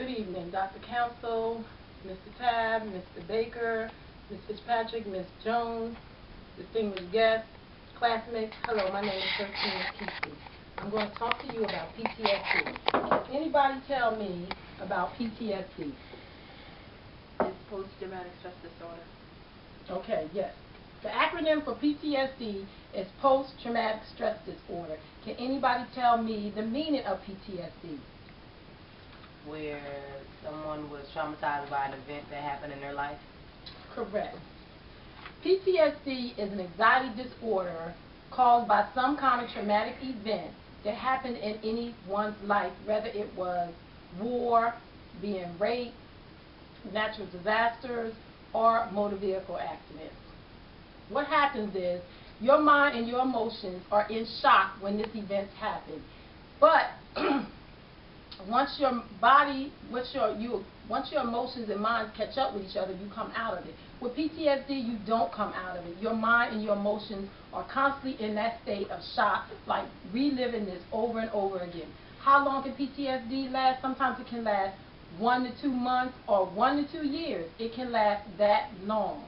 Good evening, Dr. Council, Mr. Tab, Mr. Baker, Ms. Fitzpatrick, Ms. Jones, distinguished guests, classmates. Hello, my name is Christine Keesey. I'm going to talk to you about PTSD. Can anybody tell me about PTSD? It's post-traumatic stress disorder. Okay, yes. The acronym for PTSD is post-traumatic stress disorder. Can anybody tell me the meaning of PTSD? Where someone was traumatized by an event that happened in their life? Correct. PTSD is an anxiety disorder caused by some kind of traumatic event that happened in anyone's life, whether it was war, being raped, natural disasters, or motor vehicle accidents. What happens is your mind and your emotions are in shock when this event happens. But once your body, once your emotions and minds catch up with each other, you come out of it. With PTSD, you don't come out of it. Your mind and your emotions are constantly in that state of shock, like reliving this over and over again. How long can PTSD last? Sometimes it can last 1 to 2 months or 1 to 2 years. It can last that long.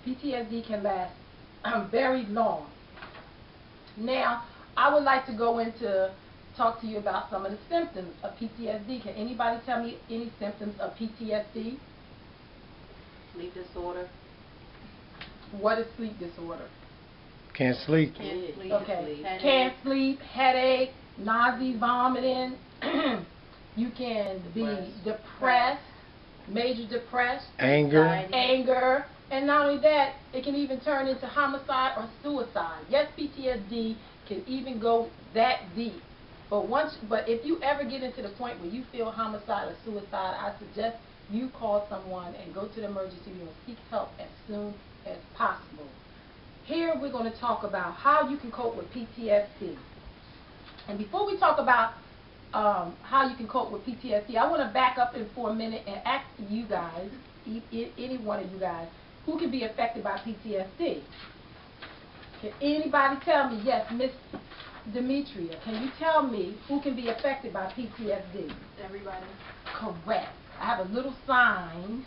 PTSD can last very long. Now, I would like to go into talk to you about some of the symptoms of PTSD. Can anybody tell me any symptoms of PTSD? Sleep disorder. What is sleep disorder? Can't sleep. Can't sleep. Okay. Can't sleep, headache, nausea, vomiting. You can be depressed, major depressed, Anger. anger, and not only that, it can even turn into homicide or suicide. Yes, PTSD can even go that deep. But if you ever get into the point where you feel homicide or suicide, I suggest you call someone and go to the emergency room and seek help as soon as possible. Here we're going to talk about how you can cope with PTSD. And before we talk about how you can cope with PTSD, I want to back up for a minute and ask you guys, any one of you guys, who can be affected by PTSD? Can anybody tell me? Yes, Miss Demetria, can you tell me who can be affected by PTSD? Everybody. Correct. I have a little sign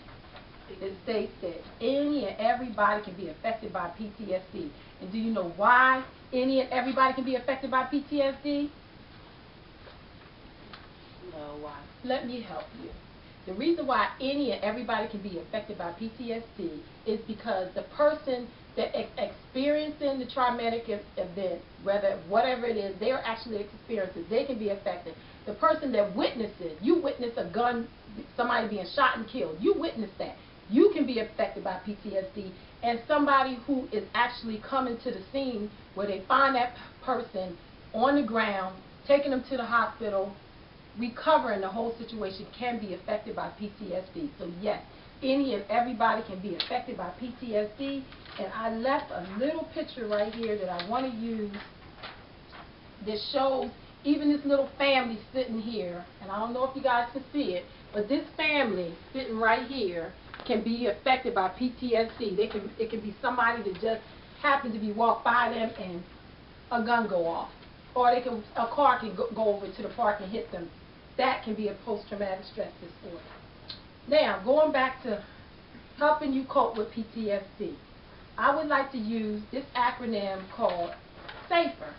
that states that any and everybody can be affected by PTSD. And do you know why any and everybody can be affected by PTSD? No, why? Let me help you. The reason why any and everybody can be affected by PTSD is because the person that experiencing the traumatic event, whatever it is, they're actually experiencing, they can be affected. The person that witnesses, you witness a gun, somebody being shot and killed, you witness that. You can be affected by PTSD. And somebody who is actually coming to the scene where they find that person on the ground, taking them to the hospital, recovering the whole situation can be affected by PTSD. So yes, any and everybody can be affected by PTSD. And I left a little picture right here that I want to use that shows even this little family sitting here. And I don't know if you guys can see it, but this family sitting right here can be affected by PTSD. It can be somebody that just happened to be walked by them and a gun go off. Or a car can go over to the park and hit them. That can be a post-traumatic stress disorder. Now, going back to helping you cope with PTSD, I would like to use this acronym called SAFER.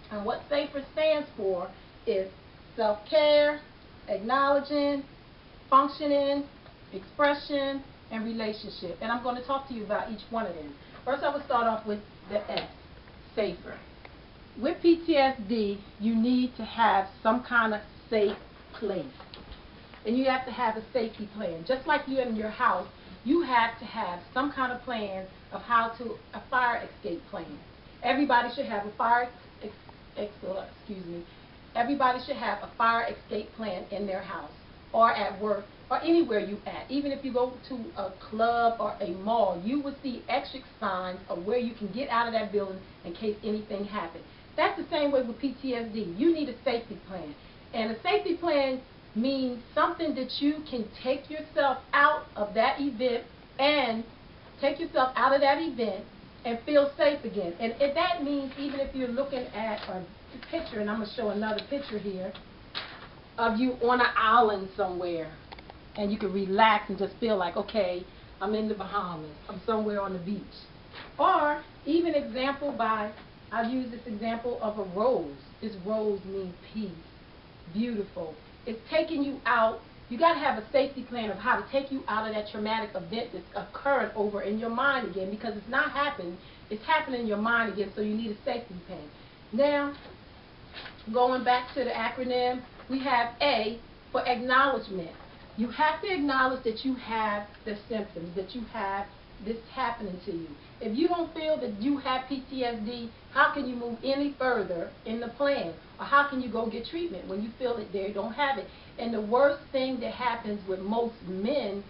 And what SAFER stands for is self-care, acknowledging, functioning, expression, and relationship. And I'm going to talk to you about each one of them. First, I will start off with the S, SAFER. With PTSD, you need to have some kind of safe place. And you have to have a safety plan. Just like you in your house, you have to have some kind of plan of a fire escape plan. Everybody should have a fire escape plan in their house or at work or anywhere you at. Even if you go to a club or a mall, you will see exit signs of where you can get out of that building in case anything happens. That's the same way with PTSD. You need a safety plan. And a safety plan means something that you can take yourself out of that event and feel safe again. And that means even if you're looking at a picture, and I'm going to show another picture here of you on an island somewhere, and you can relax and just feel like, okay, I'm in the Bahamas, I'm somewhere on the beach. Or even example by, I've used this example of a rose. This rose means peace, beautiful. It's taking you out. You got to have a safety plan of how to take you out of that traumatic event that's occurring over in your mind again, because it's not happening. It's happening in your mind again, so you need a safety plan. Now, going back to the acronym, we have A for acknowledgement. You have to acknowledge that you have the symptoms, that you have this happening to you. If you don't feel that you have PTSD, how can you move any further in the plan? Or how can you go get treatment when you feel that they don't have it? And the worst thing that happens with most men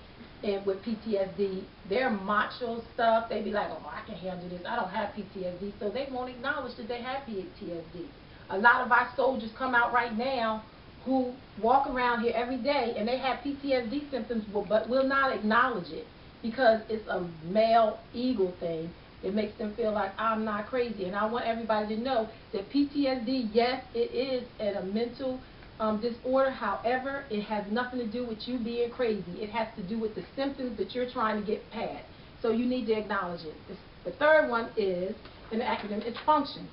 and with PTSD, their macho stuff, they be like, oh, I can handle this, I don't have PTSD, so they won't acknowledge that they have PTSD. A lot of our soldiers come out right now who walk around here every day and they have PTSD symptoms, but will not acknowledge it because it's a male ego thing. It makes them feel like I'm not crazy. And I want everybody to know that PTSD, yes, it is a mental disorder. However, it has nothing to do with you being crazy. It has to do with the symptoms that you're trying to get past. So you need to acknowledge it. The third one is, in the acronym, is function.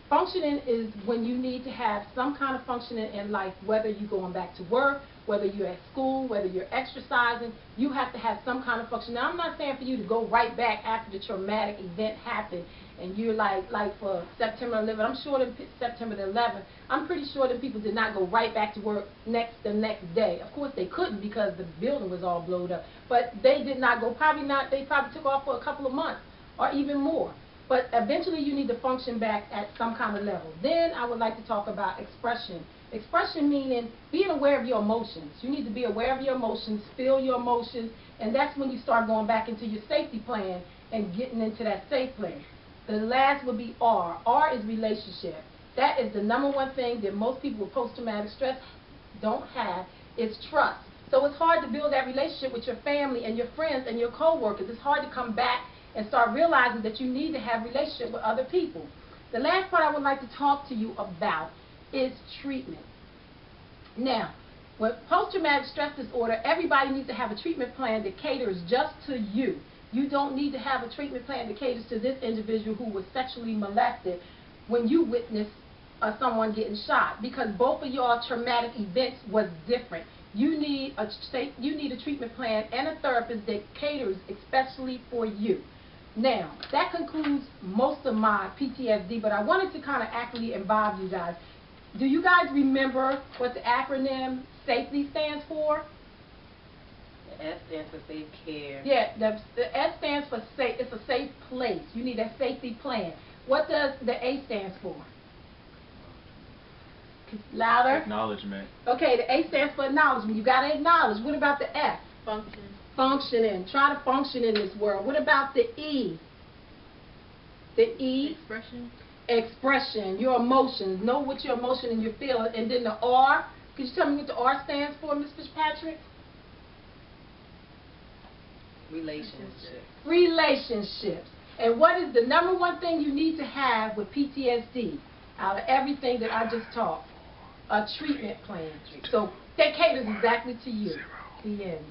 Functioning is when you need to have some kind of functioning in life, whether you're going back to work, whether you're at school, whether you're exercising, you have to have some kind of function. Now, I'm not saying for you to go right back after the traumatic event happened and you're like for September 11th, I'm sure that September 11th, I'm pretty sure that people did not go right back to work the next day. Of course, they couldn't because the building was all blowed up, but they did not go, they probably took off for a couple of months or even more. But eventually you need to function back at some kind of level. Then I would like to talk about expression. Expression meaning being aware of your emotions. You need to be aware of your emotions, feel your emotions, and that's when you start going back into your safety plan and getting into that safe plan. The last would be R. R is relationship. That is the number one thing that most people with post-traumatic stress don't have, is trust. So it's hard to build that relationship with your family and your friends and your co-workers. It's hard to come back and start realizing that you need to have a relationship with other people. The last part I would like to talk to you about is treatment. Now, with post-traumatic stress disorder, everybody needs to have a treatment plan that caters just to you. You don't need to have a treatment plan that caters to this individual who was sexually molested when you witnessed someone getting shot, because both of your traumatic events was different. You need a treatment plan and a therapist that caters especially for you. Now, that concludes most of my PTSD, but I wanted to kind of actually involve you guys. Do you guys remember what the acronym SAFETY stands for? The S stands for safe care. Yeah, the S stands for safe. It's a safe place. You need a safety plan. What does the A stand for? Louder. Acknowledgement. Okay, the A stands for acknowledgement. You got to acknowledge. What about the F? Function. Functioning. Try to function in this world. What about the E? The E? Expression. Expression. Your emotions. Know what your emotion and your feeling. And then the R. Could you tell me what the R stands for, Ms. Fitzpatrick? Relationship. Relationships. And what is the number one thing you need to have with PTSD out of everything that I just taught? A treatment plan. So that caters exactly to you. The end.